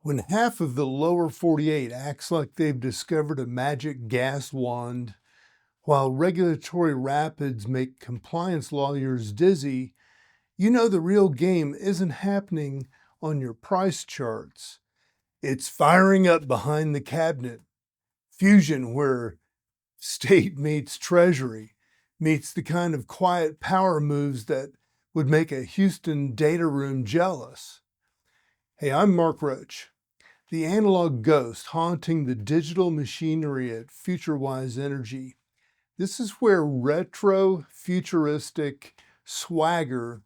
When half of the lower 48 acts like they've discovered a magic gas wand, while regulatory rapids make compliance lawyers dizzy, you know the real game isn't happening on your price charts. It's firing up behind the cabinet. Fusion, where state meets Treasury, meets the kind of quiet power moves that would make a Houston data room jealous. Hey, I'm Mark Roach, the analog ghost haunting the digital machinery at FutureWise Energy. This is where retro futuristic swagger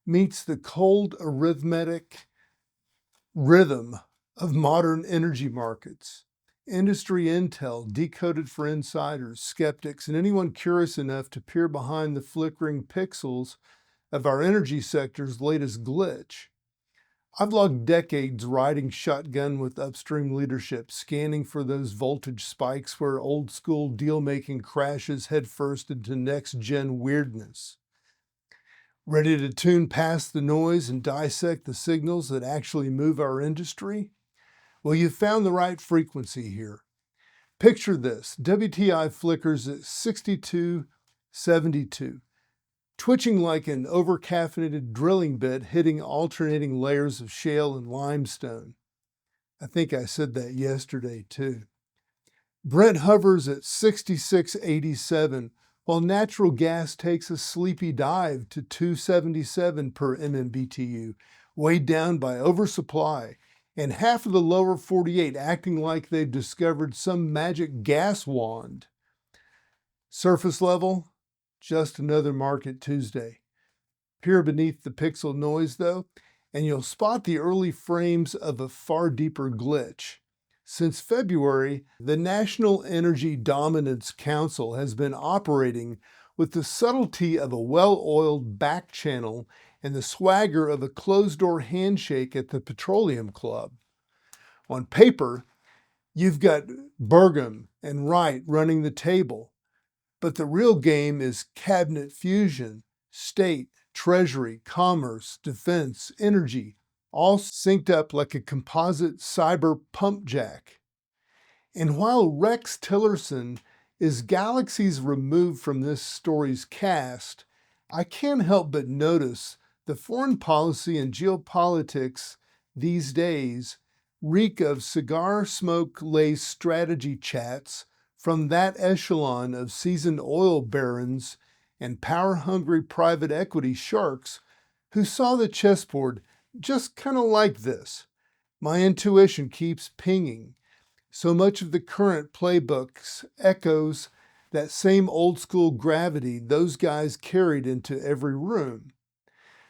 meets the cold arithmetic rhythm of modern energy markets. Industry intel decoded for insiders, skeptics, and anyone curious enough to peer behind the flickering pixels of our energy sector's latest glitch. I've logged decades riding shotgun with upstream leadership, scanning for those voltage spikes where old school deal-making crashes headfirst into next-gen weirdness. Ready to tune past the noise and dissect the signals that actually move our industry? Well, you've found the right frequency here. Picture this: WTI flickers at 6272, twitching like an overcaffeinated drilling bit hitting alternating layers of shale and limestone. I think I said that yesterday too. Brent hovers at 6687, while natural gas takes a sleepy dive to 277 per MMBTU, weighed down by oversupply, and half of the lower 48 acting like they've discovered some magic gas wand. Surface level, just another market Tuesday. Peer beneath the pixel noise, though, and you'll spot the early frames of a far deeper glitch. Since February, the National Energy Dominance Council has been operating with the subtlety of a well-oiled back channel and the swagger of a closed-door handshake at the Petroleum Club. On paper, you've got Burgum and Wright running the table, but the real game is cabinet fusion, state, treasury, commerce, defense, energy, all synced up like a composite cyber pump jack. And while Rex Tillerson is galaxies removed from this story's cast, I can't help but notice the foreign policy and geopolitics these days reek of cigar smoke-laced strategy chats from that echelon of seasoned oil barons and power-hungry private equity sharks who saw the chessboard just kind of like this. My intuition keeps pinging. So much of the current playbooks echoes that same old-school gravity those guys carried into every room.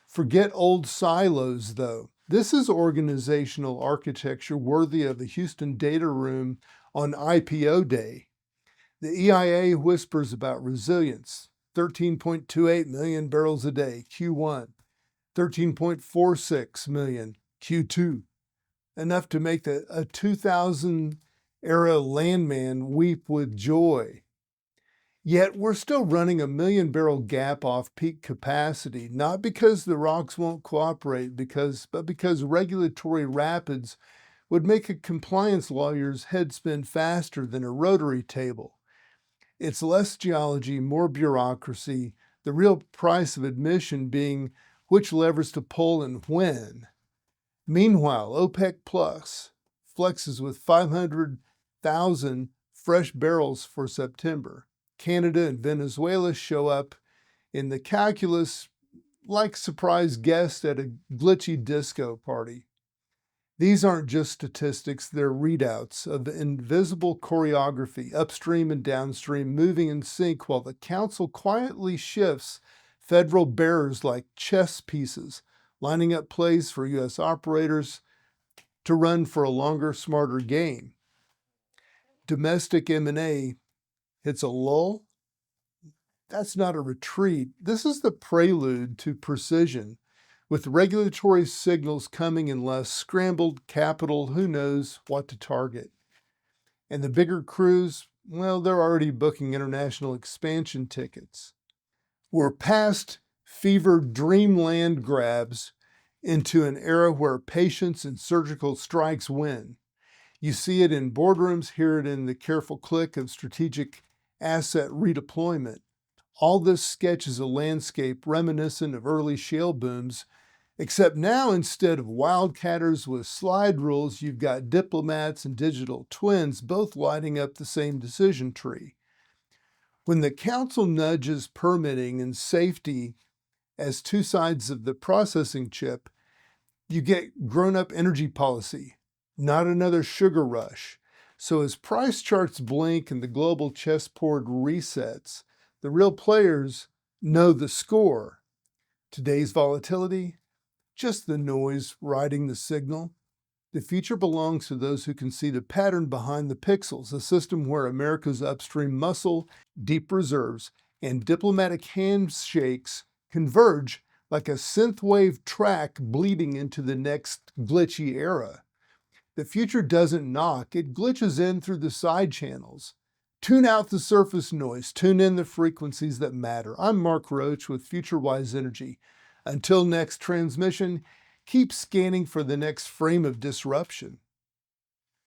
Forget old silos, though. This is organizational architecture worthy of a Houston data room on IPO day. The EIA whispers about resilience, 13.28 million barrels a day, Q1, 13.46 million, Q2, enough to make a 2000-era landman weep with joy. Yet we're still running a million-barrel gap off peak capacity, not because the rocks won't cooperate, but because regulatory rapids would make a compliance lawyer's head spin faster than a rotary table. It's less geology, more bureaucracy, the real price of admission being which levers to pull and when. Meanwhile, OPEC Plus flexes with 500,000 fresh barrels for September. Canada and Venezuela show up in the calculus like surprise guests at a glitchy disco party. These aren't just statistics, they're readouts of invisible choreography, upstream and downstream, moving in sync while the council quietly shifts federal bearers like chess pieces, lining up plays for U.S. operators to run for a longer, smarter game. Domestic M&A hits a lull. That's not a retreat. This is the prelude to precision, with regulatory signals coming in less scrambled capital, who knows what to target. And the bigger crews, well, they're already booking international expansion tickets. We're past fever dreamland grabs into an era where patience and surgical strikes win. You see it in boardrooms, hear it in the careful click of strategic asset redeployment. All this sketches a landscape reminiscent of early shale booms, except now instead of wildcatters with slide rules, you've got diplomats and digital twins both lighting up the same decision tree. When the council nudges permitting and safety as two sides of the processing chip, you get grown-up energy policy, not another sugar rush. So as price charts blink and the global chessboard resets, the real players know the score. Today's volatility, just the noise riding the signal. The future belongs to those who can see the pattern behind the pixels, a system where America's upstream muscle, deep reserves, and diplomatic handshakes converge like a synthwave track bleeding into the next glitchy era. The future doesn't knock, it glitches in through the side channels. Tune out the surface noise, tune in the frequencies that matter. I'm Mark Roach with FutureWise Energy. Until next transmission, keep scanning for the next frame of disruption.